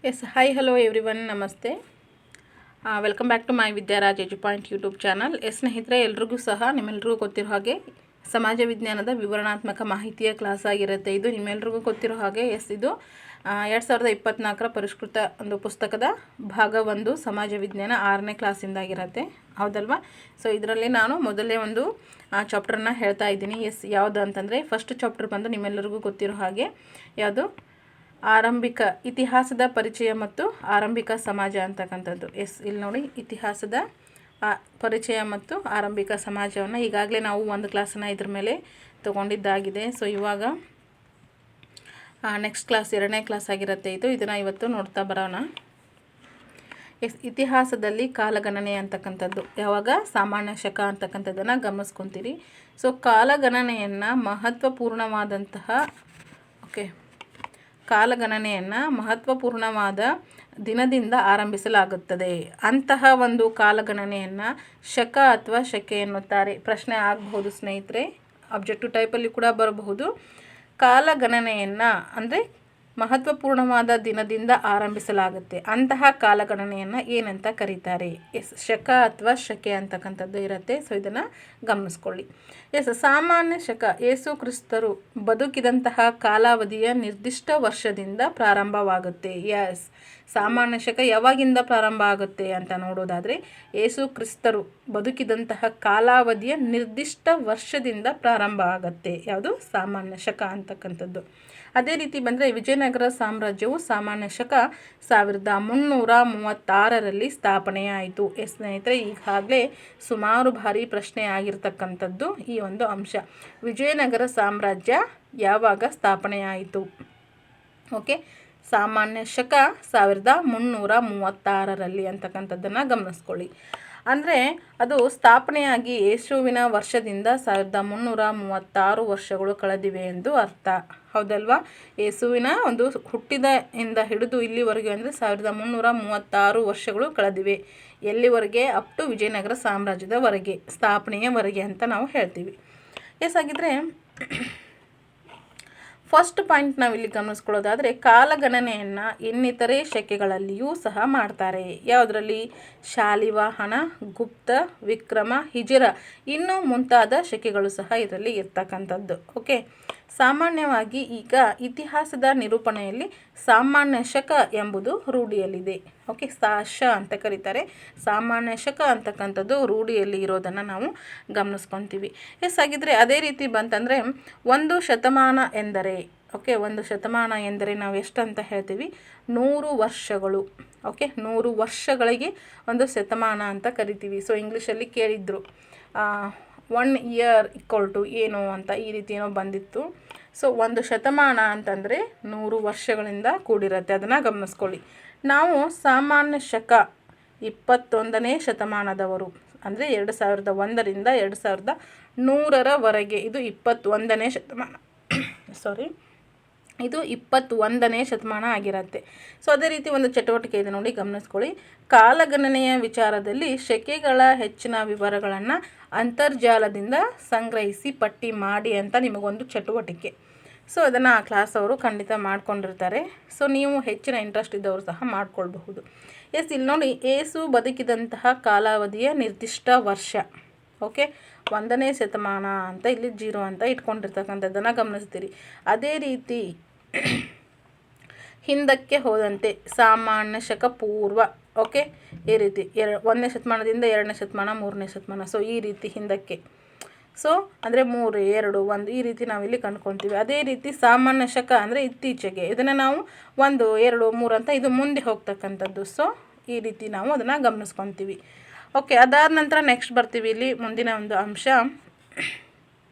S hi hello everyone ನಮಸ್ತೆ. Welcome back to my Vidyaraj Edupoint YouTube channel. ಸ್ನೇಹಿತರೆ, ಎಲ್ರಿಗೂ ಸಹ ನಿಮ್ಮೆಲ್ರಿಗೂ ಗೊತ್ತಿರೋ ಹಾಗೆ ಸಮಾಜ ವಿಜ್ಞಾನದ ವಿವರಣಾತ್ಮಕ ಮಾಹಿತಿಯ ಕ್ಲಾಸ್ ಆಗಿರುತ್ತೆ. ಇದು ನಿಮ್ಮೆಲ್ರಿಗೂ ಗೊತ್ತಿರೋ ಹಾಗೆ ಇದು 2024ರ ಪರಿಷ್ಕೃತ ಒಂದು ಪುಸ್ತಕದ ಭಾಗ 1 ಸಮಾಜ ವಿಜ್ಞಾನ 6ನೇ ಕ್ಲಾಸಿಂದಾಗಿರುತ್ತೆ, ಹೌದಲ್ವಾ? ಸೊ ಇದರಲ್ಲಿ ನಾನು ಮೊದಲೇ ಒಂದು ಚಾಪ್ಟರ್ನ ಹೇಳ್ತಾ ಇದ್ದೀನಿ. ಯಾವುದು ಅಂತಂದರೆ ಫಸ್ಟ್ ಚಾಪ್ಟರ್ ಬಂದು ನಿಮ್ಮೆಲ್ಲರಿಗೂ ಗೊತ್ತಿರೋ ಹಾಗೆ ಯಾವುದು ಆರಂಭಿಕ ಇತಿಹಾಸದ ಪರಿಚಯ ಮತ್ತು ಆರಂಭಿಕ ಸಮಾಜ ಅಂತಕ್ಕಂಥದ್ದು. ಇಲ್ಲಿ ನೋಡಿ, ಇತಿಹಾಸದ ಪರಿಚಯ ಮತ್ತು ಆರಂಭಿಕ ಸಮಾಜವನ್ನು ಈಗಾಗಲೇ ನಾವು ಒಂದು ಕ್ಲಾಸನ್ನು ಇದ್ರ ಮೇಲೆ ತೊಗೊಂಡಿದ್ದಾಗಿದೆ. ಸೊ ಇವಾಗ ನೆಕ್ಸ್ಟ್ ಕ್ಲಾಸ್ 2ನೇ ಕ್ಲಾಸ್ ಆಗಿರುತ್ತೆ. ಇದನ್ನು ಇವತ್ತು ನೋಡ್ತಾ ಬರೋಣ. ಇತಿಹಾಸದಲ್ಲಿ ಕಾಲಗಣನೆ ಅಂತಕ್ಕಂಥದ್ದು ಯಾವಾಗ ಸಾಮಾನ್ಯ ಶಕ ಅಂತಕ್ಕಂಥದ್ದನ್ನು ಗಮನಿಸ್ಕೊತೀರಿ. ಸೊ ಕಾಲಗಣನೆಯನ್ನು ಮಹತ್ವಪೂರ್ಣವಾದ ದಿನದಿಂದ ಆರಂಭಿಸಲಾಗುತ್ತದೆ. ಅಂತಹ ಒಂದು ಕಾಲಗಣನೆಯನ್ನು ಶಕ ಅಥವಾ ಶಕೆ ಎನ್ನುತ್ತಾರೆ. ಪ್ರಶ್ನೆ ಆಗಬಹುದು ಸ್ನೇಹಿತರೆ, ಆಬ್ಜೆಕ್ಟಿವ್ ಟೈಪಲ್ಲಿ ಕೂಡ ಬರಬಹುದು. ಕಾಲಗಣನೆಯನ್ನು ಅಂದರೆ ಮಹತ್ವಪೂರ್ಣವಾದ ದಿನದಿಂದ ಆರಂಭಿಸಲಾಗುತ್ತೆ, ಅಂತಹ ಕಾಲಗಣನೆಯನ್ನು ಏನಂತ ಕರೀತಾರೆ? ಶಕ ಅಥವಾ ಶಕೆ ಅಂತಕ್ಕಂಥದ್ದು ಇರುತ್ತೆ. ಸೊ ಇದನ್ನು ಗಮನಿಸ್ಕೊಳ್ಳಿ. ಸಾಮಾನ್ಯ ಶಕ ಯೇಸು ಕ್ರಿಸ್ತರು ಬದುಕಿದಂತಹ ಕಾಲಾವಧಿಯ ನಿರ್ದಿಷ್ಟ ವರ್ಷದಿಂದ ಪ್ರಾರಂಭವಾಗುತ್ತೆ. ಸಾಮಾನ್ಯ ಶಕ ಯಾವಾಗಿಂದ ಪ್ರಾರಂಭ ಆಗುತ್ತೆ ಅಂತ ನೋಡೋದಾದರೆ, ಯೇಸು ಕ್ರಿಸ್ತರು ಬದುಕಿದಂತಹ ಕಾಲಾವಧಿಯ ನಿರ್ದಿಷ್ಟ ವರ್ಷದಿಂದ ಪ್ರಾರಂಭ ಆಗುತ್ತೆ. ಯಾವುದು? ಸಾಮಾನ್ಯ ಶಕ ಅಂತಕ್ಕಂಥದ್ದು. ಅದೇ ರೀತಿ ಬಂದರೆ ವಿಜಯನಗರ ಸಾಮ್ರಾಜ್ಯವು ಸಾಮಾನ್ಯ ಶಕ 1336ರಲ್ಲಿ ಸ್ಥಾಪನೆಯಾಯಿತು. ಸ್ನೇಹಿತರೆ, ಈಗಾಗಲೇ ಸುಮಾರು ಬಾರಿ ಪ್ರಶ್ನೆ ಆಗಿರ್ತಕ್ಕಂಥದ್ದು ಈ ಒಂದು ಅಂಶ. ವಿಜಯನಗರ ಸಾಮ್ರಾಜ್ಯ ಯಾವಾಗ ಸ್ಥಾಪನೆಯಾಯಿತು? ಓಕೆ, ಸಾಮಾನ್ಯ ಶಕ 1336ರಲ್ಲಿ ಅಂತಕ್ಕಂಥದ್ದನ್ನು ಗಮನಿಸ್ಕೊಳ್ಳಿ. ಅಂದರೆ ಅದು ಸ್ಥಾಪನೆಯಾಗಿ ಯೇಸುವಿನ ವರ್ಷದಿಂದ 1336 ವರ್ಷಗಳು ಕಳೆದಿವೆ ಎಂದು ಅರ್ಥ, ಹೌದಲ್ವಾ? ಯೇಸುವಿನ ಒಂದು ಹುಟ್ಟಿದಿಂದ ಹಿಡಿದು ಇಲ್ಲಿವರೆಗೆ ಅಂದರೆ 1336 ವರ್ಷಗಳು ಕಳೆದಿವೆ. ಎಲ್ಲಿವರೆಗೆ? ಅಪ್ ಟು ವಿಜಯನಗರ ಸಾಮ್ರಾಜ್ಯದವರೆಗೆ, ಸ್ಥಾಪನೆಯವರೆಗೆ ಅಂತ ನಾವು ಹೇಳ್ತೀವಿ. ಹಾಗಿದ್ರೆ ಫಸ್ಟ್ ಪಾಯಿಂಟ್ ನಾವಿಲ್ಲಿ ಗಮನಿಸ್ಕೊಳ್ಳೋದಾದರೆ, ಕಾಲಗಣನೆಯನ್ನು ಇನ್ನಿತರೆ ಶಕೆಗಳಲ್ಲಿಯೂ ಸಹ ಮಾಡ್ತಾರೆ. ಯಾವುದರಲ್ಲಿ? ಶಾಲಿವಾಹನ, ಗುಪ್ತ, ವಿಕ್ರಮ, ಹಿಜರ ಇನ್ನೂ ಮುಂತಾದ ಶಕೆಗಳು ಸಹ ಇದರಲ್ಲಿ ಇರ್ತಕ್ಕಂಥದ್ದು. ಓಕೆ, ಸಾಮಾನ್ಯವಾಗಿ ಈಗ ಇತಿಹಾಸದ ನಿರೂಪಣೆಯಲ್ಲಿ ಸಾಮಾನ್ಯ ಶಕ ಎಂಬುದು ರೂಢಿಯಲ್ಲಿದೆ. ಓಕೆ, ಶ ಅಂತ ಕರೀತಾರೆ. ಸಾಮಾನ್ಯ ಶಕ ಅಂತಕ್ಕಂಥದ್ದು ರೂಢಿಯಲ್ಲಿ ಇರೋದನ್ನು ನಾವು ಗಮನಿಸ್ಕೊತೀವಿ. ಹಾಗಿದ್ರೆ ಅದೇ ರೀತಿ ಬಂತಂದರೆ ಒಂದು ಶತಮಾನ ಎಂದರೆ, ಓಕೆ, ಒಂದು ಶತಮಾನ ಎಂದರೆ ನಾವು ಎಷ್ಟು ಅಂತ ಹೇಳ್ತೀವಿ? 100 ವರ್ಷಗಳು. ಓಕೆ, 100 ವರ್ಷಗಳಿಗೆ ಒಂದು ಶತಮಾನ ಅಂತ ಕರಿತೀವಿ. ಸೊ ಇಂಗ್ಲೀಷಲ್ಲಿ ಕೇಳಿದ್ರು 1 ಇಯರ್ ಈಕ್ವಲ್ ಟು ಏನು ಅಂತ, ಈ ರೀತಿ ಏನೋ ಬಂದಿತ್ತು. ಸೊ ಒಂದು ಶತಮಾನ ಅಂತಂದರೆ 100 ವರ್ಷಗಳಿಂದ ಕೂಡಿರುತ್ತೆ, ಅದನ್ನು ಗಮನಿಸ್ಕೊಳ್ಳಿ. ನಾವು ಸಾಮಾನ್ಯ ಶಕ 21ನೇ ಶತಮಾನದವರು ಅಂದರೆ 2001ರಿಂದ 2100ರವರೆಗೆ ಇದು 21ನೇ ಶತಮಾನ ಇದು 21ನೇ ಶತಮಾನ ಆಗಿರುತ್ತೆ. ಸೊ ಅದೇ ರೀತಿ ಒಂದು ಚಟುವಟಿಕೆ ಇದೆ ನೋಡಿ, ಗಮನಿಸ್ಕೊಳ್ಳಿ. ಕಾಲಗಣನೆಯ ವಿಚಾರದಲ್ಲಿ ಶಕೆಗಳ ಹೆಚ್ಚಿನ ವಿವರಗಳನ್ನು ಅಂತರ್ಜಾಲದಿಂದ ಸಂಗ್ರಹಿಸಿ ಪಟ್ಟಿ ಮಾಡಿ ಅಂತ ನಿಮಗೊಂದು ಚಟುವಟಿಕೆ. ಸೊ ಅದನ್ನು ಆ ಕ್ಲಾಸ್ ಅವರು ಖಂಡಿತ ಮಾಡ್ಕೊಂಡಿರ್ತಾರೆ. ಸೊ ನೀವು ಹೆಚ್ಚಿನ ಇಂಟ್ರೆಸ್ಟ್ ಇದ್ದವರು ಸಹ ಮಾಡ್ಕೊಳ್ಬಹುದು. ಇಲ್ಲಿ ನೋಡಿ, ಏಸು ಬದುಕಿದಂತಹ ಕಾಲಾವಧಿಯ ನಿರ್ದಿಷ್ಟ ವರ್ಷ. ಓಕೆ, 1ನೇ ಶತಮಾನ ಅಂತ ಇಲ್ಲಿ 0 ಅಂತ ಇಟ್ಕೊಂಡಿರ್ತಕ್ಕಂಥದ್ದನ್ನು ಗಮನಿಸ್ತೀರಿ. ಅದೇ ರೀತಿ ಹಿಂದಕ್ಕೆ ಹೋದಂತೆ ಸಾಮಾನ್ಯ ಶಕ ಪೂರ್ವ. ಓಕೆ, ಈ ರೀತಿ 1ನೇ ಶತಮಾನದಿಂದ 2ನೇ ಶತಮಾನ, 3ನೇ ಶತಮಾನ. ಸೊ ಈ ರೀತಿ ಹಿಂದಕ್ಕೆ. ಸೊ ಅಂದರೆ 3, 2, 1 ಈ ರೀತಿ ನಾವಿಲ್ಲಿ ಕಂಡುಕೊಳ್ತೀವಿ. ಅದೇ ರೀತಿ ಸಾಮಾನ್ಯ ಶಕ ಅಂದರೆ ಇತ್ತೀಚೆಗೆ. ಇದನ್ನು ನಾವು 1, 2, 3 ಅಂತ ಇದು ಮುಂದೆ ಹೋಗ್ತಕ್ಕಂಥದ್ದು. ಸೊ ಈ ರೀತಿ ನಾವು ಅದನ್ನು ಗಮನಿಸ್ಕೊತೀವಿ. ಓಕೆ, ಅದಾದ ನಂತರ ನೆಕ್ಸ್ಟ್ ಬರ್ತೀವಿ ಇಲ್ಲಿ ಮುಂದಿನ ಒಂದು ಅಂಶ.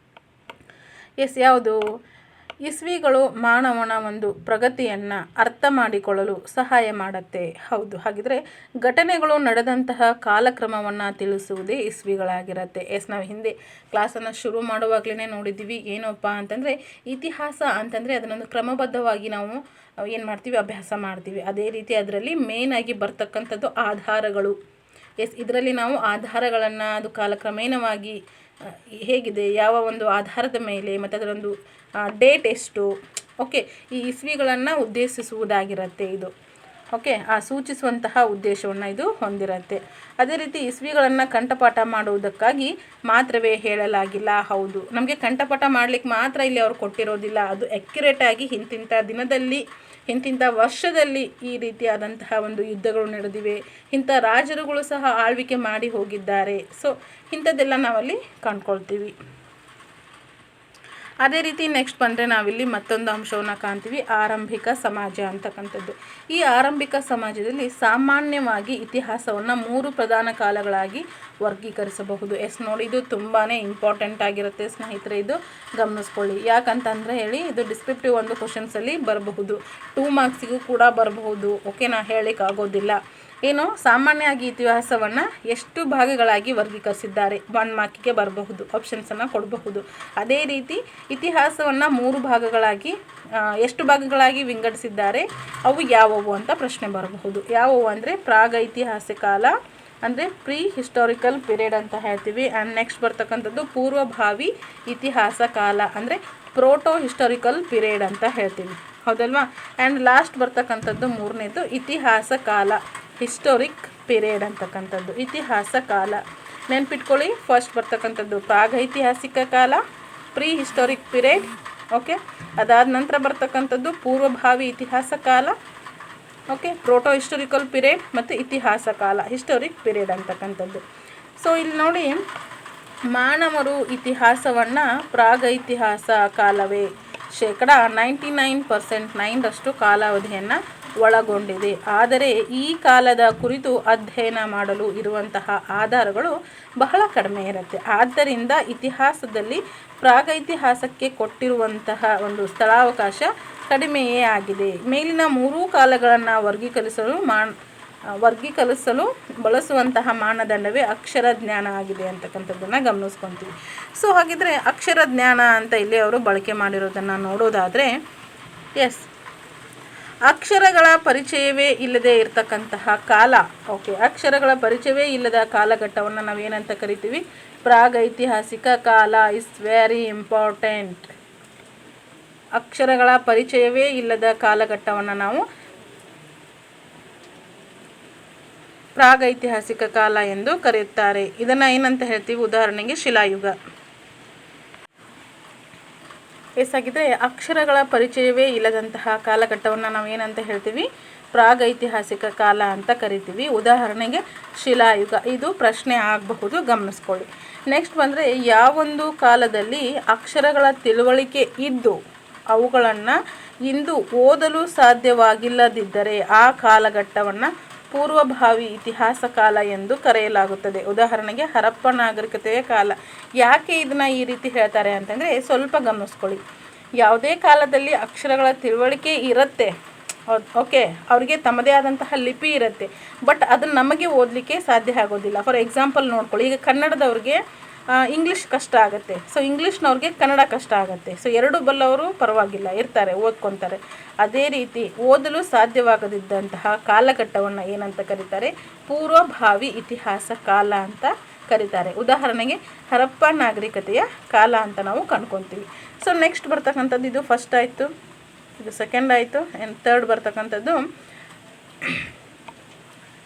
ಯಾವುದು? ಇಸ್ವಿಗಳು ಮಾನವನ ಒಂದು ಪ್ರಗತಿಯನ್ನು ಅರ್ಥ ಮಾಡಿಕೊಳ್ಳಲು ಸಹಾಯ ಮಾಡುತ್ತೆ. ಹೌದು, ಹಾಗಿದ್ರೆ ಘಟನೆಗಳು ನಡೆದಂತಹ ಕಾಲಕ್ರಮವನ್ನು ತಿಳಿಸುವುದೇ ಇಸ್ವಿಗಳಾಗಿರುತ್ತೆ. ನಾವು ಹಿಂದೆ ಕ್ಲಾಸನ್ನು ಶುರು ಮಾಡುವಾಗಲೇ ನೋಡಿದ್ದೀವಿ. ಏನಪ್ಪ ಅಂತಂದರೆ, ಇತಿಹಾಸ ಅಂತಂದರೆ ಅದನ್ನೊಂದು ಕ್ರಮಬದ್ಧವಾಗಿ ನಾವು ಏನು ಮಾಡ್ತೀವಿ? ಅಭ್ಯಾಸ ಮಾಡ್ತೀವಿ. ಅದೇ ರೀತಿ ಅದರಲ್ಲಿ ಮೇಯ್ನಾಗಿ ಬರ್ತಕ್ಕಂಥದ್ದು ಆಧಾರಗಳು. ಇದರಲ್ಲಿ ನಾವು ಆಧಾರಗಳನ್ನು ಅದು ಕಾಲಕ್ರಮೇಣವಾಗಿ ಹೇಗಿದೆ, ಯಾವ ಒಂದು ಆಧಾರದ ಮೇಲೆ ಮತ್ತು ಅದರೊಂದು ಡೇಟ್ ಎಷ್ಟು, ಓಕೆ, ಈ ಇಸ್ವಿಗಳನ್ನು ಉದ್ದೇಶಿಸುವುದಾಗಿರುತ್ತೆ ಇದು. ಓಕೆ, ಆ ಸೂಚಿಸುವಂತಹ ಉದ್ದೇಶವನ್ನು ಇದು ಹೊಂದಿರುತ್ತೆ. ಅದೇ ರೀತಿ ಇಸ್ವಿಗಳನ್ನು ಕಂಠಪಾಠ ಮಾಡುವುದಕ್ಕಾಗಿ ಮಾತ್ರವೇ ಹೇಳಲಾಗಿಲ್ಲ. ಹೌದು, ನಮಗೆ ಕಂಠಪಾಠ ಮಾಡಲಿಕ್ಕೆ ಮಾತ್ರ ಇಲ್ಲಿ ಅವ್ರು ಕೊಟ್ಟಿರೋದಿಲ್ಲ. ಅದು ಅಕ್ಯುರೇಟಾಗಿ ಇಂತಿಂಥ ದಿನದಲ್ಲಿ ಇಂತಿಂಥ ವರ್ಷದಲ್ಲಿ ಈ ರೀತಿಯಾದಂತಹ ಒಂದು ಯುದ್ಧಗಳು ನಡೆದಿವೆ, ಇಂಥ ರಾಜರುಗಳು ಸಹ ಆಳ್ವಿಕೆ ಮಾಡಿ ಹೋಗಿದ್ದಾರೆ. ಸೊ ಇಂಥದ್ದೆಲ್ಲ ನಾವಲ್ಲಿ ಕಂಡ್ಕೊಳ್ತೀವಿ. ಅದೇ ರೀತಿ ನೆಕ್ಸ್ಟ್ ಬಂದರೆ ನಾವಿಲ್ಲಿ ಮತ್ತೊಂದು ಅಂಶವನ್ನು ಕಾಣ್ತೀವಿ, ಆರಂಭಿಕ ಸಮಾಜ ಅಂತಕ್ಕಂಥದ್ದು. ಈ ಆರಂಭಿಕ ಸಮಾಜದಲ್ಲಿ ಸಾಮಾನ್ಯವಾಗಿ ಇತಿಹಾಸವನ್ನು 3 ಪ್ರಧಾನ ಕಾಲಗಳಾಗಿ ವರ್ಗೀಕರಿಸಬಹುದು. ನೋಡಿ, ಇದು ತುಂಬಾ ಇಂಪಾರ್ಟೆಂಟ್ ಆಗಿರುತ್ತೆ ಸ್ನೇಹಿತರೆ, ಇದು ಗಮನಿಸ್ಕೊಳ್ಳಿ. ಯಾಕಂತಂದರೆ ಇದು ಡಿಸ್ಕ್ರಿಪ್ಟಿವ್ ಒಂದು ಕ್ವಶನ್ಸಲ್ಲಿ ಬರಬಹುದು, 2 ಮಾರ್ಕ್ಸಿಗೂ ಕೂಡ ಬರಬಹುದು. ಓಕೆನಾ, ಹೇಳಲಿಕ್ಕಾಗೋದಿಲ್ಲ. ಸಾಮಾನ್ಯವಾಗಿ ಇತಿಹಾಸವನ್ನು ಎಷ್ಟು ಭಾಗಗಳಾಗಿ ವರ್ಗೀಕರಿಸಿದ್ದಾರೆ, 1 ಮಾರ್ಕಿಗೆ ಬರಬಹುದು, ಆಪ್ಷನ್ಸನ್ನು ಕೊಡಬಹುದು. ಅದೇ ರೀತಿ ಇತಿಹಾಸವನ್ನು 3 ಭಾಗಗಳಾಗಿ ಎಷ್ಟು ಭಾಗಗಳಾಗಿ ವಿಂಗಡಿಸಿದ್ದಾರೆ, ಅವು ಯಾವುವು ಅಂತ ಪ್ರಶ್ನೆ ಬರಬಹುದು. ಯಾವುವು ಅಂದರೆ ಪ್ರಾಗೈತಿಹಾಸಿಕ ಕಾಲ, ಅಂದರೆ ಪ್ರೀ ಹಿಸ್ಟಾರಿಕಲ್ ಪೀರಿಯಡ್ ಅಂತ ಹೇಳ್ತೀವಿ. ಆ್ಯಂಡ್ ನೆಕ್ಸ್ಟ್ ಬರ್ತಕ್ಕಂಥದ್ದು ಪೂರ್ವಭಾವಿ ಇತಿಹಾಸ ಕಾಲ, ಅಂದರೆ ಪ್ರೋಟೋ ಹಿಸ್ಟಾರಿಕಲ್ ಪೀರಿಯಡ್ ಅಂತ ಹೇಳ್ತೀವಿ, ಹೌದಲ್ವಾ. ಆ್ಯಂಡ್ ಲಾಸ್ಟ್ ಬರ್ತಕ್ಕಂಥದ್ದು 3ನೇದು ಇತಿಹಾಸ ಕಾಲ, ಹಿಸ್ಟೋರಿಕ್ ಪೀರಿಯಡ್ ಅಂತಕ್ಕಂಥದ್ದು, ಇತಿಹಾಸ ಕಾಲ. ನೆನ್ಪಿಟ್ಕೊಳ್ಳಿ, ಫಸ್ಟ್ ಬರ್ತಕ್ಕಂಥದ್ದು ಪ್ರಾಗೈತಿಹಾಸಿಕ ಕಾಲ, ಪ್ರೀ ಹಿಸ್ಟೋರಿಕ್ ಪೀರಿಯಡ್. ಓಕೆ, ಅದಾದ ನಂತರ ಬರ್ತಕ್ಕಂಥದ್ದು ಪೂರ್ವಭಾವಿ ಇತಿಹಾಸ ಕಾಲ, ಓಕೆ, ಪ್ರೋಟೋ ಹಿಸ್ಟೋರಿಕಲ್ ಪೀರಿಯಡ್, ಮತ್ತು ಇತಿಹಾಸ ಕಾಲ, ಹಿಸ್ಟೋರಿಕ್ ಪೀರಿಯಡ್ ಅಂತಕ್ಕಂಥದ್ದು. ಸೊ ಇಲ್ಲಿ ನೋಡಿ, ಮಾನವರು ಇತಿಹಾಸವನ್ನು ಪ್ರಾಗೈತಿಹಾಸ ಕಾಲವೇ 99% 9ರಷ್ಟು ಕಾಲಾವಧಿಯನ್ನು ಒಳಗೊಂಡಿದೆ. ಆದರೆ ಈ ಕಾಲದ ಕುರಿತು ಅಧ್ಯಯನ ಮಾಡಲು ಇರುವಂತಹ ಆಧಾರಗಳು ಬಹಳ ಕಡಿಮೆ ಇರುತ್ತೆ. ಆದ್ದರಿಂದ ಇತಿಹಾಸದಲ್ಲಿ ಪ್ರಾಗೈತಿಹಾಸಕ್ಕೆ ಕೊಟ್ಟಿರುವಂತಹ ಒಂದು ಸ್ಥಳಾವಕಾಶ ಕಡಿಮೆಯೇ ಆಗಿದೆ. ಮೇಲಿನ 3 ಕಾಲಗಳನ್ನು ವರ್ಗೀಕರಿಸಲು ಬಳಸುವಂತಹ ಮಾನದಂಡವೇ ಅಕ್ಷರ ಜ್ಞಾನ ಆಗಿದೆ ಅಂತಕ್ಕಂಥದ್ದನ್ನು ಗಮನಿಸ್ಕೊತೀವಿ. ಸೊ ಹಾಗಿದ್ರೆ ಅಕ್ಷರ ಜ್ಞಾನ ಅಂತ ಇಲ್ಲಿ ಅವರು ಬಳಕೆ ಮಾಡಿರೋದನ್ನು ನೋಡೋದಾದರೆ, ಅಕ್ಷರಗಳ ಪರಿಚಯವೇ ಇಲ್ಲದೆ ಇರತಕ್ಕಂತಹ ಕಾಲ. ಓಕೆ, ಅಕ್ಷರಗಳ ಪರಿಚಯವೇ ಇಲ್ಲದ ಕಾಲಘಟ್ಟವನ್ನು ನಾವೇನಂತ ಕರಿತೀವಿ, ಪ್ರಾಗೈತಿಹಾಸಿಕ ಕಾಲ ಇಸ್ ವೆರಿ ಇಂಪಾರ್ಟೆಂಟ್. ಅಕ್ಷರಗಳ ಪರಿಚಯವೇ ಇಲ್ಲದ ಕಾಲಘಟ್ಟವನ್ನು ನಾವು ಪ್ರಾಗೈತಿಹಾಸಿಕ ಕಾಲ ಎಂದು ಕರೆಯುತ್ತಾರೆ. ಇದನ್ನು ಏನಂತ ಹೇಳ್ತೀವಿ, ಉದಾಹರಣೆಗೆ ಶಿಲಾಯುಗ. ಹಾಗಿದ್ರೆ ಅಕ್ಷರಗಳ ಪರಿಚಯವೇ ಇಲ್ಲದಂತಹ ಕಾಲಘಟ್ಟವನ್ನು ನಾವು ಏನಂತ ಹೇಳ್ತೀವಿ, ಪ್ರಾಗೈತಿಹಾಸಿಕ ಕಾಲ ಅಂತ ಕರಿತೀವಿ. ಉದಾಹರಣೆಗೆ ಶಿಲಾಯುಗ. ಇದು ಪ್ರಶ್ನೆ ಆಗಬಹುದು, ಗಮನಿಸ್ಕೊಳ್ಳಿ. ನೆಕ್ಸ್ಟ್ ಬಂದರೆ, ಯಾವೊಂದು ಕಾಲದಲ್ಲಿ ಅಕ್ಷರಗಳ ತಿಳುವಳಿಕೆ ಇದ್ದು ಅವುಗಳನ್ನು ಇಂದು ಓದಲು ಸಾಧ್ಯವಾಗಿಲ್ಲದಿದ್ದರೆ ಆ ಕಾಲಘಟ್ಟವನ್ನು ಪೂರ್ವಭಾವಿ ಇತಿಹಾಸ ಕಾಲ ಎಂದು ಕರೆಯಲಾಗುತ್ತದೆ. ಉದಾಹರಣೆಗೆ ಹರಪ್ಪ ನಾಗರಿಕತೆಯ ಕಾಲ. ಯಾಕೆ ಇದನ್ನು ಈ ರೀತಿ ಹೇಳ್ತಾರೆ ಅಂತಂದರೆ, ಸ್ವಲ್ಪ ಗಮನಿಸ್ಕೊಳ್ಳಿ. ಯಾವುದೇ ಕಾಲದಲ್ಲಿ ಅಕ್ಷರಗಳ ತಿಳುವಳಿಕೆ ಇರುತ್ತೆ, ಓಕೆ, ಅವರಿಗೆ ತಮ್ಮದೇ ಆದಂತಹ ಲಿಪಿ ಇರುತ್ತೆ, ಬಟ್ ಅದನ್ನು ನಮಗೆ ಓದಲಿಕ್ಕೆ ಸಾಧ್ಯ ಆಗೋದಿಲ್ಲ. ಫಾರ್ ಎಕ್ಸಾಂಪಲ್ ನೋಡ್ಕೊಳ್ಳಿ, ಈಗ ಕನ್ನಡದವ್ರಿಗೆ ಇಂಗ್ಲೀಷ್ ಕಷ್ಟ ಆಗುತ್ತೆ, ಸೊ ಇಂಗ್ಲೀಷ್ನವ್ರಿಗೆ ಕನ್ನಡ ಕಷ್ಟ ಆಗುತ್ತೆ. ಸೊ 2 ಬಲ್ಲವರು ಪರವಾಗಿಲ್ಲ, ಇರ್ತಾರೆ, ಓದ್ಕೊತಾರೆ. ಅದೇ ರೀತಿ ಓದಲು ಸಾಧ್ಯವಾಗದಿದ್ದಂತಹ ಕಾಲಘಟ್ಟವನ್ನು ಏನಂತ ಕರೀತಾರೆ, ಪೂರ್ವಭಾವಿ ಇತಿಹಾಸ ಕಾಲ ಅಂತ ಕರೀತಾರೆ. ಉದಾಹರಣೆಗೆ ಹರಪ್ಪ ನಾಗರಿಕತೆಯ ಕಾಲ ಅಂತ ನಾವು ಕಂಡ್ಕೊತೀವಿ. ಸೊ ನೆಕ್ಸ್ಟ್ ಬರ್ತಕ್ಕಂಥದ್ದು, ಇದು ಫಸ್ಟ್ ಆಯಿತು, ಇದು ಸೆಕೆಂಡ್ ಆಯಿತು, ಆ್ಯಂಡ್ ಥರ್ಡ್ ಬರ್ತಕ್ಕಂಥದ್ದು,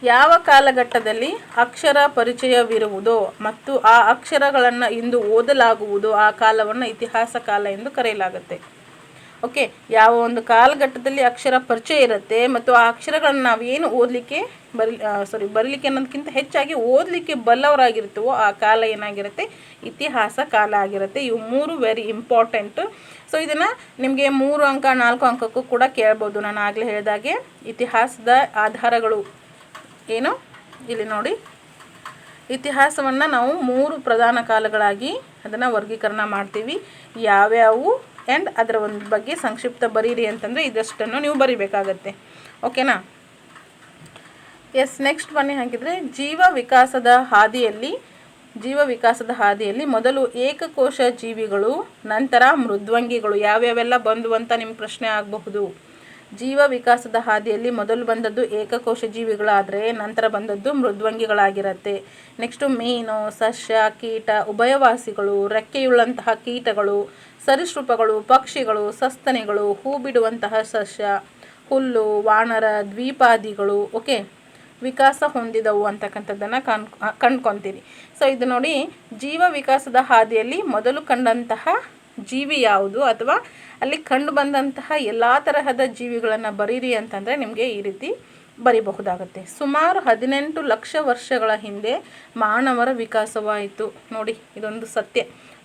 ಯಾವ ಕಾಲಘಟ್ಟದಲ್ಲಿ ಅಕ್ಷರ ಪರಿಚಯವಿರುವುದೋ ಮತ್ತು ಆ ಅಕ್ಷರಗಳನ್ನು ಇಂದು ಓದಲಾಗುವುದೋ ಆ ಕಾಲವನ್ನು ಇತಿಹಾಸ ಕಾಲ ಎಂದು ಕರೆಯಲಾಗುತ್ತೆ. ಓಕೆ, ಯಾವ ಒಂದು ಕಾಲಘಟ್ಟದಲ್ಲಿ ಅಕ್ಷರ ಪರಿಚಯ ಇರುತ್ತೆ ಮತ್ತು ಆ ಅಕ್ಷರಗಳನ್ನು ನಾವೇನು ಓದಲಿಕ್ಕೆ ಬರಲಿಕ್ಕೆ ಅನ್ನೋದಕ್ಕಿಂತ ಹೆಚ್ಚಾಗಿ ಓದಲಿಕ್ಕೆ ಬಲ್ಲವರಾಗಿರ್ತೀವೋ ಆ ಕಾಲ ಏನಾಗಿರುತ್ತೆ, ಇತಿಹಾಸ ಕಾಲ ಆಗಿರುತ್ತೆ. ಇವು 3 ವೆರಿ ಇಂಪಾರ್ಟೆಂಟು. ಸೊ ಇದನ್ನು ನಿಮಗೆ 3 ಅಂಕ 4 ಅಂಕಕ್ಕೂ ಕೂಡ ಕೇಳ್ಬೋದು. ನಾನು ಆಗಲೇ ಹೇಳಿದಾಗೆ ಇತಿಹಾಸದ ಆಧಾರಗಳು ಏನು, ಇಲ್ಲಿ ನೋಡಿ, ಇತಿಹಾಸವನ್ನು ನಾವು 3 ಪ್ರಧಾನ ಕಾಲಗಳಾಗಿ ಅದನ್ನು ವರ್ಗೀಕರಣ ಮಾಡ್ತೀವಿ. ಯಾವ್ಯಾವು ಆ್ಯಂಡ್ ಅದರ ಒಂದು ಬಗ್ಗೆ ಸಂಕ್ಷಿಪ್ತ ಬರೀರಿ ಅಂತಂದರೆ ಇದಷ್ಟನ್ನು ನೀವು ಬರಿಬೇಕಾಗತ್ತೆ. ಓಕೆನಾ. ನೆಕ್ಸ್ಟ್ ಬನ್ನಿ. ಹಾಗಿದ್ರೆ ಜೀವ ವಿಕಾಸದ ಹಾದಿಯಲ್ಲಿ ಮೊದಲು ಏಕಕೋಶ ಜೀವಿಗಳು, ನಂತರ ಮೃದ್ವಂಗಿಗಳು ಯಾವ್ಯಾವೆಲ್ಲ ಬಂದು ಅಂತ ನಿಮ್ಮ ಪ್ರಶ್ನೆ ಆಗಬಹುದು. ಜೀವ ವಿಕಾಸದ ಹಾದಿಯಲ್ಲಿ ಮೊದಲು ಬಂದದ್ದು ಏಕಕೋಶ ಜೀವಿಗಳಾದರೆ ನಂತರ ಬಂದದ್ದು ಮೃದ್ವಂಗಿಗಳಾಗಿರುತ್ತೆ. ನೆಕ್ಸ್ಟು ಮೀನು, ಸಸ್ಯ, ಕೀಟ, ಉಭಯವಾಸಿಗಳು, ರೆಕ್ಕೆಯುಳ್ಳಂತಹ ಕೀಟಗಳು, ಸರೀಸೃಪಗಳು, ಪಕ್ಷಿಗಳು, ಸಸ್ತನಿಗಳು, ಹೂ ಬಿಡುವಂತಹ ಸಸ್ಯ, ಹುಲ್ಲು, ವಾನರ, ದ್ವೀಪಾದಿಗಳು ಓಕೆ ವಿಕಾಸ ಹೊಂದಿದವು ಅಂತಕ್ಕಂಥದ್ದನ್ನು ಕಂಡ್ಕೊತೀರಿ. ಸೊ ಇದು ನೋಡಿ, ಜೀವ ವಿಕಾಸದ ಹಾದಿಯಲ್ಲಿ ಮೊದಲು ಕಂಡಂತಹ ಜೀವಿ ಯಾವುದು ಅಥವಾ ಅಲ್ಲಿ ಕಂಡು ಬಂದಂತಹ ಎಲ್ಲ ತರಹದ ಜೀವಿಗಳನ್ನು ಬರೀರಿ ಅಂತಂದರೆ ನಿಮಗೆ ಈ ರೀತಿ ಬರಿಬಹುದಾಗುತ್ತೆ. ಸುಮಾರು 18 ಲಕ್ಷ ವರ್ಷಗಳ ಹಿಂದೆ ಮಾನವರ ವಿಕಾಸವಾಯಿತು. ನೋಡಿ, ಇದೊಂದು ಸತ್ಯ.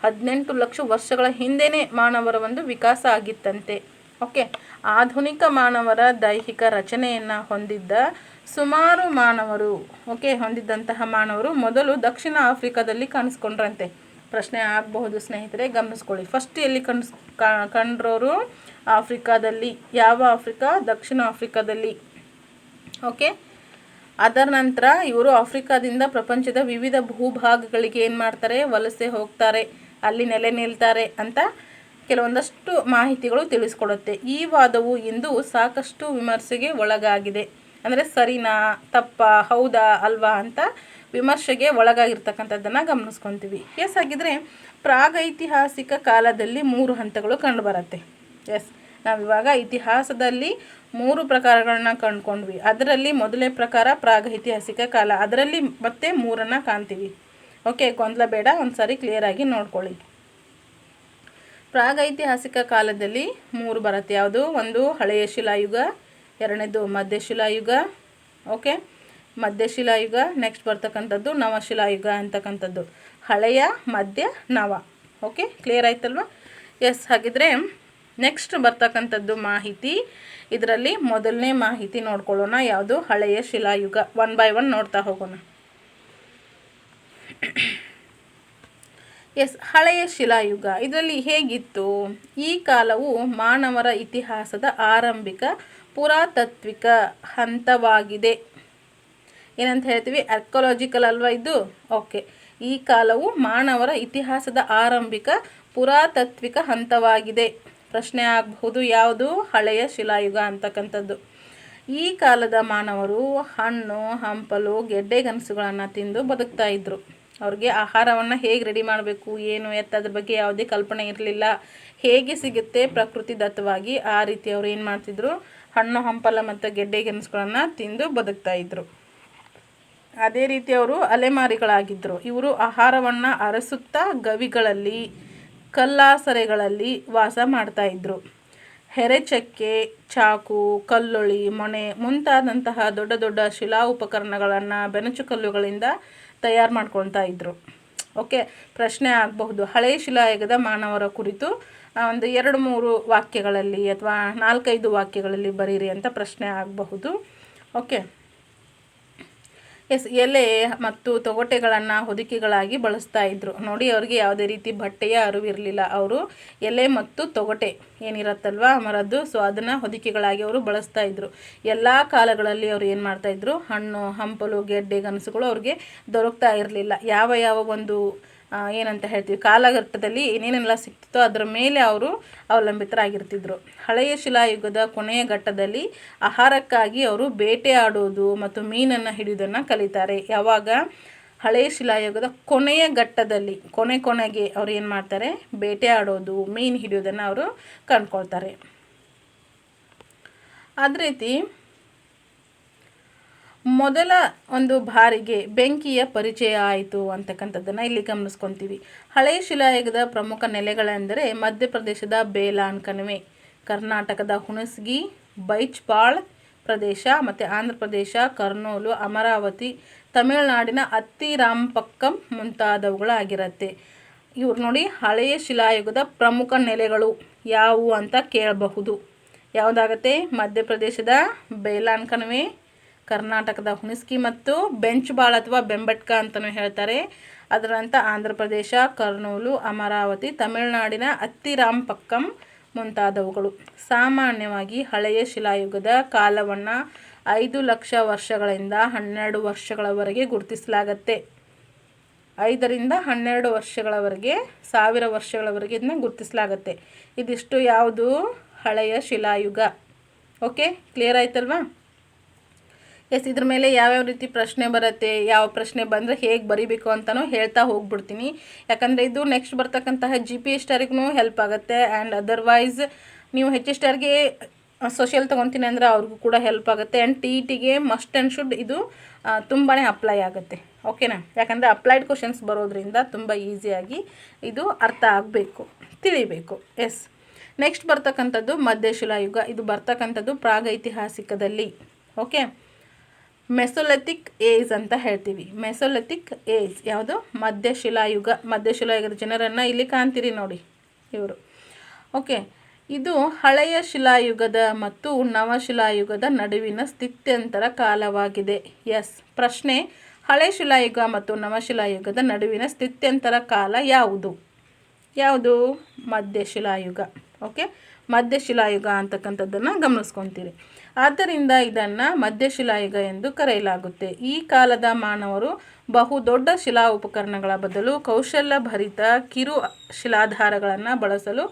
18 ಲಕ್ಷ ವರ್ಷಗಳ ಹಿಂದೆಯೇ ಮಾನವರ ಒಂದು ವಿಕಾಸ ಆಗಿತ್ತಂತೆ. ಓಕೆ, ಆಧುನಿಕ ಮಾನವರ ದೈಹಿಕ ರಚನೆಯನ್ನು ಹೊಂದಿದ್ದ ಸುಮಾರು ಮಾನವರು ಹೊಂದಿದ್ದಂತಹ ಮಾನವರು ಮೊದಲು ದಕ್ಷಿಣ ಆಫ್ರಿಕಾದಲ್ಲಿ ಕಾಣಿಸ್ಕೊಂಡ್ರಂತೆ. ಪ್ರಶ್ನೆ ಆಗಬಹುದು ಸ್ನೇಹಿತರೆ, ಗಮನಿಸ್ಕೊಳ್ಳಿ. ಫಸ್ಟ್ ಎಲ್ಲಿ ಕಂಡ್ರೋರು? ಆಫ್ರಿಕಾದಲ್ಲಿ. ಯಾವ ಆಫ್ರಿಕಾ? ದಕ್ಷಿಣ ಆಫ್ರಿಕಾದಲ್ಲಿ. ಓಕೆ, ಅದರ ನಂತರ ಇವರು ಆಫ್ರಿಕಾದಿಂದ ಪ್ರಪಂಚದ ವಿವಿಧ ಭೂಭಾಗಗಳಿಗೆ ಏನು ಮಾಡ್ತಾರೆ? ವಲಸೆ ಹೋಗ್ತಾರೆ, ಅಲ್ಲಿ ನೆಲೆ ನಿಲ್ತಾರೆ ಅಂತ ಕೆಲವೊಂದಷ್ಟು ಮಾಹಿತಿಗಳು ತಿಳಿಸ್ಕೊಡುತ್ತೆ. ಈ ವಾದವು ಇಂದು ಸಾಕಷ್ಟು ವಿಮರ್ಶೆಗೆ ಒಳಗಾಗಿದೆ. ಅಂದರೆ ಸರಿನಾ, ತಪ್ಪಾ, ಹೌದಾ, ಅಲ್ವಾ ಅಂತ ವಿಮರ್ಶೆಗೆ ಒಳಗಾಗಿರ್ತಕ್ಕಂಥದ್ದನ್ನು ಗಮನಿಸ್ಕೊತೀವಿ. ಎಸ್, ಹಾಗಿದ್ರೆ ಪ್ರಾಗೈತಿಹಾಸಿಕ ಕಾಲದಲ್ಲಿ 3 ಹಂತಗಳು ಕಂಡುಬರುತ್ತೆ. ಎಸ್, ನಾವಿವಾಗ ಇತಿಹಾಸದಲ್ಲಿ 3 ಪ್ರಕಾರಗಳನ್ನ ಕಂಡುಕೊಂಡ್ವಿ. ಅದರಲ್ಲಿ ಮೊದಲನೇ ಪ್ರಕಾರ ಪ್ರಾಗೈತಿಹಾಸಿಕ ಕಾಲ, ಅದರಲ್ಲಿ ಮತ್ತೆ 3 ಕಾಣ್ತೀವಿ. ಓಕೆ, ಗೊಂದಲ ಬೇಡ, ಒಂದು ಸಾರಿ ಕ್ಲಿಯರಾಗಿ ನೋಡ್ಕೊಳ್ಳಿ. ಪ್ರಾಗೈತಿಹಾಸಿಕ ಕಾಲದಲ್ಲಿ 3 ಬರುತ್ತೆ. ಯಾವುದು? ಒಂದು ಹಳೆಯ ಶಿಲಾಯುಗ, ಎರಡನೇದು ಮಧ್ಯಶಿಲಾಯುಗ, ಓಕೆ ಮಧ್ಯಶಿಲಾಯುಗ, ನೆಕ್ಸ್ಟ್ ಬರ್ತಕ್ಕಂಥದ್ದು ನವಶಿಲಾಯುಗ ಅಂತಕ್ಕಂಥದ್ದು. ಹಳೆಯ, ಮಧ್ಯ, ನವ. ಓಕೆ, ಕ್ಲಿಯರ್ ಆಯ್ತಲ್ವ? ಎಸ್, ಹಾಗಿದ್ರೆ ನೆಕ್ಸ್ಟ್ ಬರ್ತಕ್ಕಂಥದ್ದು ಮಾಹಿತಿ. ಇದರಲ್ಲಿ ಮೊದಲನೇ ಮಾಹಿತಿ ನೋಡ್ಕೊಳ್ಳೋಣ. ಯಾವುದು? ಹಳೆಯ ಶಿಲಾಯುಗ. 1 by 1 ನೋಡ್ತಾ ಹೋಗೋಣ. ಎಸ್, ಹಳೆಯ ಶಿಲಾಯುಗ ಇದರಲ್ಲಿ ಹೇಗಿತ್ತು? ಈ ಕಾಲವು ಮಾನವರ ಇತಿಹಾಸದ ಆರಂಭಿಕ ಪುರಾತತ್ವಿಕ ಹಂತವಾಗಿದೆ. ಏನಂತ ಹೇಳ್ತೀವಿ? ಆರ್ಕಿಯಾಲಜಿಕಲ್ ಅಲ್ವಾ ಇದು? ಓಕೆ, ಈ ಕಾಲವು ಮಾನವರ ಇತಿಹಾಸದ ಆರಂಭಿಕ ಪುರಾತತ್ವಿಕ ಹಂತವಾಗಿದೆ. ಪ್ರಶ್ನೆ ಆಗಬಹುದು, ಯಾವುದು? ಹಳೆಯ ಶಿಲಾಯುಗ ಅಂತಕ್ಕಂಥದ್ದು. ಈ ಕಾಲದ ಮಾನವರು ಹಣ್ಣು, ಹಂಪಲು, ಗೆಡ್ಡೆ ಗೆಣಸುಗಳನ್ನು ತಿಂದು ಬದುಕ್ತಾ ಇದ್ರು. ಅವ್ರಿಗೆ ಆಹಾರವನ್ನು ಹೇಗೆ ರೆಡಿ ಮಾಡಬೇಕು, ಏನು ಅದ್ರ ಬಗ್ಗೆ ಯಾವುದೇ ಕಲ್ಪನೆ ಇರಲಿಲ್ಲ. ಹೇಗೆ ಸಿಗುತ್ತೆ ಪ್ರಕೃತಿ ದತ್ತವಾಗಿ, ಆ ರೀತಿ ಅವರು ಏನು ಮಾಡ್ತಿದ್ರು? ಹಣ್ಣು, ಹಂಪಲ ಮತ್ತು ಗೆಡ್ಡೆ ಗೆಣಸುಗಳನ್ನು ತಿಂದು ಬದುಕ್ತಾ ಇದ್ರು. ಅದೇ ರೀತಿ ಅವರು ಅಲೆಮಾರಿಗಳಾಗಿದ್ದರು. ಇವರು ಆಹಾರವನ್ನು ಅರಸುತ್ತಾ ಗವಿಗಳಲ್ಲಿ, ಕಲ್ಲಾಸರೆಗಳಲ್ಲಿ ವಾಸ ಮಾಡ್ತಾಯಿದ್ರು. ಹೆರೆಚಕ್ಕೆ, ಚಾಕು, ಕಲ್ಲೊಳಿ, ಮೊನೆ ಮುಂತಾದಂತಹ ದೊಡ್ಡ ದೊಡ್ಡ ಶಿಲಾ ಉಪಕರಣಗಳನ್ನು ಬೆನಚುಕಲ್ಲುಗಳಿಂದ ತಯಾರು ಮಾಡ್ಕೊಳ್ತಾ ಇದ್ರು. ಓಕೆ, ಪ್ರಶ್ನೆ ಆಗಬಹುದು, ಹಳೆಯ ಶಿಲಾಯುಗದ ಮಾನವರ ಕುರಿತು ಒಂದು 2-3 ವಾಕ್ಯಗಳಲ್ಲಿ ಅಥವಾ 4-5 ವಾಕ್ಯಗಳಲ್ಲಿ ಬರೀರಿ ಅಂತ ಪ್ರಶ್ನೆ ಆಗಬಹುದು. ಓಕೆ, ಎಸ್, ಎಲೆ ಮತ್ತು ತೊಗಟೆಗಳನ್ನು ಹೊದಿಕೆಗಳಾಗಿ ಬಳಸ್ತಾ ಇದ್ರು. ನೋಡಿ, ಅವ್ರಿಗೆ ಯಾವುದೇ ರೀತಿ ಬಟ್ಟೆಯ ಅರಿವಿರಲಿಲ್ಲ. ಅವರು ಎಲೆ ಮತ್ತು ತೊಗಟೆ ಏನಿರುತ್ತಲ್ವ ಮರದ್ದು, ಸೊ ಅದನ್ನು ಹೊದಿಕೆಗಳಾಗಿ ಅವರು ಬಳಸ್ತಾ ಇದ್ರು. ಎಲ್ಲ ಕಾಲಗಳಲ್ಲಿ ಅವರು ಏನು ಮಾಡ್ತಾಯಿದ್ರು? ಹಣ್ಣು, ಹಂಪಲು, ಗೆಡ್ಡೆ ಗೆಣಸುಗಳು ಅವ್ರಿಗೆ ದೊರಕ್ತಾ ಇರಲಿಲ್ಲ. ಯಾವ ಒಂದು ಏನಂತ ಹೇಳ್ತೀವಿ, ಕಾಲಘಟ್ಟದಲ್ಲಿ ಏನೇನೆಲ್ಲ ಸಿಕ್ತಿತ್ತೋ ಅದರ ಮೇಲೆ ಅವರು ಅವಲಂಬಿತರಾಗಿರ್ತಿದ್ರು. ಹಳೆಯ ಶಿಲಾಯುಗದ ಕೊನೆಯ ಘಟ್ಟದಲ್ಲಿ ಆಹಾರಕ್ಕಾಗಿ ಅವರು ಬೇಟೆ ಆಡೋದು ಮತ್ತು ಮೀನನ್ನು ಹಿಡಿಯೋದನ್ನು ಕಲಿತಾರೆ. ಯಾವಾಗ? ಹಳೆಯ ಶಿಲಾಯುಗದ ಕೊನೆಯ ಘಟ್ಟದಲ್ಲಿ, ಕೊನೆಗೆ ಅವ್ರು ಏನು ಮಾಡ್ತಾರೆ? ಬೇಟೆ ಆಡೋದು, ಮೀನು ಹಿಡಿಯೋದನ್ನು ಅವರು ಕಂಡ್ಕೊಳ್ತಾರೆ. ಅದೇ ರೀತಿ ಮೊದಲ ಒಂದು ಬಾರಿಗೆ ಬೆಂಕಿಯ ಪರಿಚಯ ಆಯಿತು ಅಂತಕ್ಕಂಥದ್ದನ್ನು ಇಲ್ಲಿ ಗಮನಿಸ್ಕೊತೀವಿ. ಹಳೆಯ ಶಿಲಾಯುಗದ ಪ್ರಮುಖ ನೆಲೆಗಳೆಂದರೆ ಮಧ್ಯಪ್ರದೇಶದ ಬೇಲಾನ್ ಕಣಿವೆ, ಕರ್ನಾಟಕದ ಹುಣಸಗಿ, ಬೈಚ್ಪಾಳ್ ಪ್ರದೇಶ ಮತ್ತು ಆಂಧ್ರ ಪ್ರದೇಶ ಕರ್ನೂಲು, ಅಮರಾವತಿ, ತಮಿಳುನಾಡಿನ ಅತ್ತಿರಾಂಪಕ್ಕಂ ಮುಂತಾದವುಗಳಾಗಿರುತ್ತೆ. ಇವ್ರು ನೋಡಿ, ಹಳೆಯ ಶಿಲಾಯುಗದ ಪ್ರಮುಖ ನೆಲೆಗಳು ಯಾವುವು ಅಂತ ಕೇಳಬಹುದು. ಯಾವುದಾಗತ್ತೆ? ಮಧ್ಯಪ್ರದೇಶದ ಬೇಲಾನ್ ಕಣಿವೆ, ಕರ್ನಾಟಕದ ಹುಣಸಗಿ ಮತ್ತು ಬೆಂಚ್ಪಾಳ್ ಅಥವಾ ಬೆಂಬಟ್ಕ ಅಂತಲೂ ಹೇಳ್ತಾರೆ. ಅದರ ನಂತರ ಆಂಧ್ರ ಪ್ರದೇಶ ಕರ್ನೂಲು, ಅಮರಾವತಿ, ತಮಿಳುನಾಡಿನ ಅತ್ತಿರಾಂಪಕ್ಕಂ ಮುಂತಾದವುಗಳು. ಸಾಮಾನ್ಯವಾಗಿ ಹಳೆಯ ಶಿಲಾಯುಗದ ಕಾಲವನ್ನು 5 ಲಕ್ಷ ವರ್ಷಗಳಿಂದ 12 ವರ್ಷಗಳವರೆಗೆ ಗುರುತಿಸಲಾಗತ್ತೆ. 5ರಿಂದ 12 ವರ್ಷಗಳವರೆಗೆ, 1000 ವರ್ಷಗಳವರೆಗೆ ಇದನ್ನ ಗುರುತಿಸಲಾಗತ್ತೆ. ಇದಿಷ್ಟು ಯಾವುದು? ಹಳೆಯ ಶಿಲಾಯುಗ. ಓಕೆ, ಕ್ಲಿಯರ್ ಆಯ್ತಲ್ವಾ? ಎಸ್, ಇದ್ರ ಮೇಲೆ ಯಾವ್ಯಾವ ರೀತಿ ಪ್ರಶ್ನೆ ಬರುತ್ತೆ, ಯಾವ ಪ್ರಶ್ನೆ ಬಂದರೆ ಹೇಗೆ ಬರೀಬೇಕು ಅಂತಲೂ ಹೇಳ್ತಾ ಹೋಗ್ಬಿಡ್ತೀನಿ. ಯಾಕಂದರೆ ಇದು ನೆಕ್ಸ್ಟ್ ಬರ್ತಕ್ಕಂತಹ GPSTಗೂ ಹೆಲ್ಪ್ ಆಗುತ್ತೆ. ಆ್ಯಂಡ್ ಅದರ್ವೈಸ್ ನೀವು HSTಗೆ ಸೋಷಿಯಲ್ ತೊಗೊತೀನಿ ಅಂದರೆ ಅವ್ರಿಗೂ ಕೂಡ ಹೆಲ್ಪ್ ಆಗುತ್ತೆ. ಆ್ಯಂಡ್ ಟಿ ಇ ಟಿಗೆ ಮಸ್ಟ್ ಆ್ಯಂಡ್ ಶುಡ್ ಇದು ತುಂಬಾ ಅಪ್ಲೈ ಆಗುತ್ತೆ. ಓಕೆನಾ? ಯಾಕಂದರೆ ಅಪ್ಲೈಡ್ ಕ್ವಶನ್ಸ್ ಬರೋದ್ರಿಂದ ತುಂಬ ಈಸಿಯಾಗಿ ಇದು ಅರ್ಥ ಆಗಬೇಕು, ತಿಳಿಬೇಕು. ಎಸ್, ನೆಕ್ಸ್ಟ್ ಬರ್ತಕ್ಕಂಥದ್ದು ಮಧ್ಯಶಿಲಾಯುಗ. ಇದು ಬರ್ತಕ್ಕಂಥದ್ದು ಪ್ರಾಗೈತಿಹಾಸಿಕದಲ್ಲಿ. ಓಕೆ, ಮೆಸೊಲಿಥಿಕ್ ಏಜ್ ಅಂತ ಹೇಳ್ತೀವಿ. ಮೆಸೊಲಿಥಿಕ್ ಏಜ್ ಯಾವುದು? ಮಧ್ಯಶಿಲಾಯುಗ. ಮಧ್ಯಶಿಲಾಯುಗದ ಜನರನ್ನು ಇಲ್ಲಿ ಕಾಣ್ತೀರಿ ನೋಡಿ, ಇವರು. ಓಕೆ, ಇದು ಹಳೆಯ ಶಿಲಾಯುಗದ ಮತ್ತು ನವಶಿಲಾಯುಗದ ನಡುವಿನ ಸ್ಥಿತ್ಯಂತರ ಕಾಲವಾಗಿದೆ. ಎಸ್, ಪ್ರಶ್ನೆ, ಹಳೆ ಶಿಲಾಯುಗ ಮತ್ತು ನವಶಿಲಾಯುಗದ ನಡುವಿನ ಸ್ಥಿತ್ಯಂತರ ಕಾಲ ಯಾವುದು? ಯಾವುದು? ಮಧ್ಯಶಿಲಾಯುಗ. ಓಕೆ, ಮಧ್ಯಶಿಲಾಯುಗ ಅಂತಕ್ಕಂಥದ್ದನ್ನು ಗಮನಿಸ್ಕೊತೀರಿ. ಆದ್ದರಿಂದ ಇದನ್ನು ಮಧ್ಯಶಿಲಾಯುಗ ಎಂದು ಕರೆಯಲಾಗುತ್ತೆ. ಈ ಕಾಲದ ಮಾನವರು ಬಹುದೊಡ್ಡ ಶಿಲಾ ಉಪಕರಣಗಳ ಬದಲು ಕೌಶಲ್ಯಭರಿತ ಕಿರು ಶಿಲಾಧಾರಗಳನ್ನು ಬಳಸಲು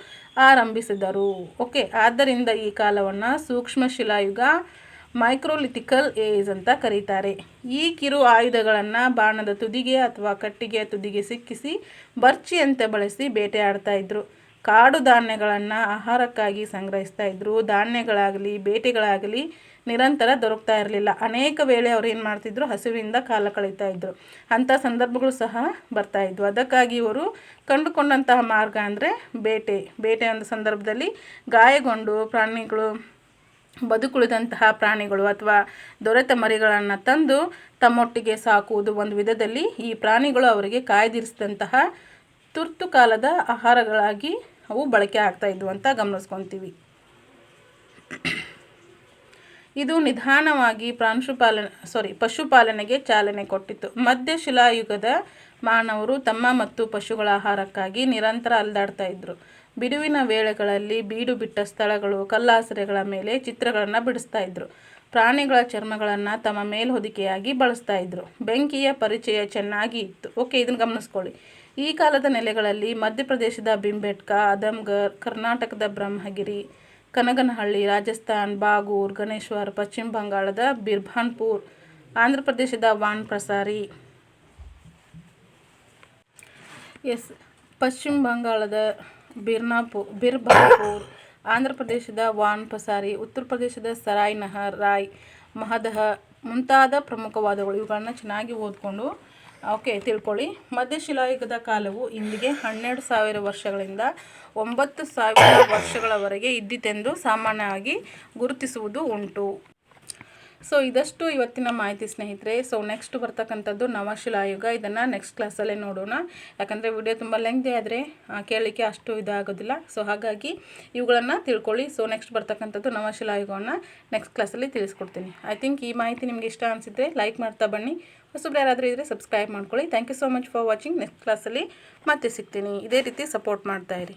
ಆರಂಭಿಸಿದರು. ಓಕೆ, ಆದ್ದರಿಂದ ಈ ಕಾಲವನ್ನು ಸೂಕ್ಷ್ಮ ಶಿಲಾಯುಗ, ಮೈಕ್ರೋಲಿಥಿಕಲ್ ಏಜ್ ಅಂತ ಕರೀತಾರೆ. ಈ ಕಿರು ಆಯುಧಗಳನ್ನು ಬಾಣದ ತುದಿಗೆ ಅಥವಾ ಕಟ್ಟಿಗೆಯ ತುದಿಗೆ ಸಿಕ್ಕಿಸಿ ಬರ್ಚಿಯಂತೆ ಬಳಸಿ ಬೇಟೆಯಾಡ್ತಾ ಇದ್ರು. ಕಾಡು ಧಾನ್ಯಗಳನ್ನು ಆಹಾರಕ್ಕಾಗಿ ಸಂಗ್ರಹಿಸ್ತಾ ಇದ್ರು. ಧಾನ್ಯಗಳಾಗಲಿ ಬೇಟೆಗಳಾಗಲಿ ನಿರಂತರ ದೊರಕ್ತಾ ಇರಲಿಲ್ಲ. ಅನೇಕ ವೇಳೆ ಅವ್ರು ಏನು ಮಾಡ್ತಿದ್ರು? ಹಸಿವಿಂದ ಕಾಲ ಕಳೀತಾ ಇದ್ರು. ಅಂಥ ಸಂದರ್ಭಗಳು ಸಹ ಬರ್ತಾ ಇದ್ವು. ಅದಕ್ಕಾಗಿ ಇವರು ಕಂಡುಕೊಂಡಂತಹ ಮಾರ್ಗ ಅಂದರೆ ಬೇಟೆ ಒಂದು ಸಂದರ್ಭದಲ್ಲಿ ಗಾಯಗೊಂಡು ಪ್ರಾಣಿಗಳು, ಬದುಕುಳಿದಂತಹ ಪ್ರಾಣಿಗಳು ಅಥವಾ ದೊರೆತ ಮರಿಗಳನ್ನು ತಂದು ತಮ್ಮೊಟ್ಟಿಗೆ ಸಾಕುವುದು ಒಂದು ವಿಧದಲ್ಲಿ ಈ ಪ್ರಾಣಿಗಳು ಅವರಿಗೆ ಕಾಯ್ದಿರಿಸಿದಂತಹ ತುರ್ತು ಕಾಲದ ಆಹಾರಗಳಾಗಿ ಅವು ಬಳಕೆ ಆಗ್ತಾ ಇದ್ವು ಅಂತ ಗಮನಿಸ್ಕೊತೀವಿ. ಇದು ನಿಧಾನವಾಗಿ ಪಶುಪಾಲನೆಗೆ ಚಾಲನೆ ಕೊಟ್ಟಿತು. ಮಧ್ಯಶಿಲಾಯುಗದ ಮಾನವರು ತಮ್ಮ ಮತ್ತು ಪಶುಗಳ ಆಹಾರಕ್ಕಾಗಿ ನಿರಂತರ ಅಲ್ದಾಡ್ತಾ ಇದ್ರು. ಬಿಡುವಿನ ವೇಳೆಗಳಲ್ಲಿ ಬೀಡು ಬಿಟ್ಟ ಸ್ಥಳಗಳು, ಕಲ್ಲಾಸರೆಗಳ ಮೇಲೆ ಚಿತ್ರಗಳನ್ನು ಬಿಡಿಸ್ತಾ ಇದ್ರು. ಪ್ರಾಣಿಗಳ ಚರ್ಮಗಳನ್ನು ತಮ್ಮ ಮೇಲ್ಹೊದಿಕೆಯಾಗಿ ಬಳಸ್ತಾ ಇದ್ರು. ಬೆಂಕಿಯ ಪರಿಚಯ ಚೆನ್ನಾಗಿ ಇತ್ತು. ಓಕೆ, ಇದನ್ನು ಗಮನಿಸ್ಕೊಳ್ಳಿ. ಈ ಕಾಲದ ನೆಲೆಗಳಲ್ಲಿ ಮಧ್ಯಪ್ರದೇಶದ ಭೀಂಬೆಟ್ಕಾ, ಆದಮ್ಗರ್, ಕರ್ನಾಟಕದ ಬ್ರಹ್ಮಗಿರಿ, ಕನಗನಹಳ್ಳಿ, ರಾಜಸ್ಥಾನ್ ಬಾಗೂರ್, ಗಣೇಶ್ವರ್, ಪಶ್ಚಿಮ ಬಂಗಾಳದ ಬಿರ್ಭಾನ್ಪುರ್, ಆಂಧ್ರ ಪ್ರದೇಶದ ವಾನ್ ಪ್ರಸಾರಿ. ಎಸ್, ಪಶ್ಚಿಮ ಬಂಗಾಳದ ಬಿರ್ಭಾನ್ಪುರ್, ಆಂಧ್ರ ಪ್ರದೇಶದ ವಾನ್ ಪ್ರಸಾರಿ, ಉತ್ತರ ಪ್ರದೇಶದ ಸರಾಯ್ ನಹರ್, ರಾಯ್ ಮಹದಹ ಮುಂತಾದ ಪ್ರಮುಖವಾದಗಳು. ಇವುಗಳನ್ನ ಚೆನ್ನಾಗಿ ಓದ್ಕೊಂಡು ತಿಳ್ಕೊಳ್ಳಿ. ಮಧ್ಯಶಿಲಾಯುಗದ ಕಾಲವು ಇಂದಿಗೆ 12,000 ವರ್ಷಗಳಿಂದ 9,000 ವರ್ಷಗಳವರೆಗೆ ಇದ್ದಿತೆಂದು ಸಾಮಾನ್ಯವಾಗಿ ಗುರುತಿಸುವುದು ಉಂಟು. ಸೊ ಇದಷ್ಟು ಇವತ್ತಿನ ಮಾಹಿತಿ ಸ್ನೇಹಿತರೆ. ಸೊ ನೆಕ್ಸ್ಟ್ ಬರ್ತಕ್ಕಂಥದ್ದು ನವಶಿಲಾಯುಗ. ಇದನ್ನು ನೆಕ್ಸ್ಟ್ ಕ್ಲಾಸಲ್ಲೇ ನೋಡೋಣ. ಯಾಕಂದರೆ ವಿಡಿಯೋ ತುಂಬ ಲೆಂಗ್ದಿ ಆದರೆ ಕೇಳಲಿಕ್ಕೆ ಅಷ್ಟು ಇದಾಗೋದಿಲ್ಲ. ಸೊ ಹಾಗಾಗಿ ಇವುಗಳನ್ನು ತಿಳ್ಕೊಳ್ಳಿ. ಸೊ ನೆಕ್ಸ್ಟ್ ಬರ್ತಕ್ಕಂಥದ್ದು ನವಶಿಲಾಯುಗವನ್ನು ನೆಕ್ಸ್ಟ್ ಕ್ಲಾಸಲ್ಲಿ ತಿಳಿಸ್ಕೊಡ್ತೀನಿ. ಐ ಥಿಂಕ್ ಈ ಮಾಹಿತಿ ನಿಮಗೆ ಇಷ್ಟ ಅನಿಸಿದರೆ ಲೈಕ್ ಮಾಡ್ತಾ ಬನ್ನಿ. ಹೊಸಬ್ರು ಯಾರಾದರೂ ಇದ್ದರೆ ಸಬ್ಸ್ಕ್ರೈಬ್ ಮಾಡ್ಕೊಳ್ಳಿ. Thank you so much for watching. Next ಕ್ಲಾಸಲ್ಲಿ ಮತ್ತೆ ಸಿಗ್ತೀನಿ. ಇದೇ ರೀತಿ ಸಪೋರ್ಟ್ ಮಾಡ್ತಾಯಿರಿ.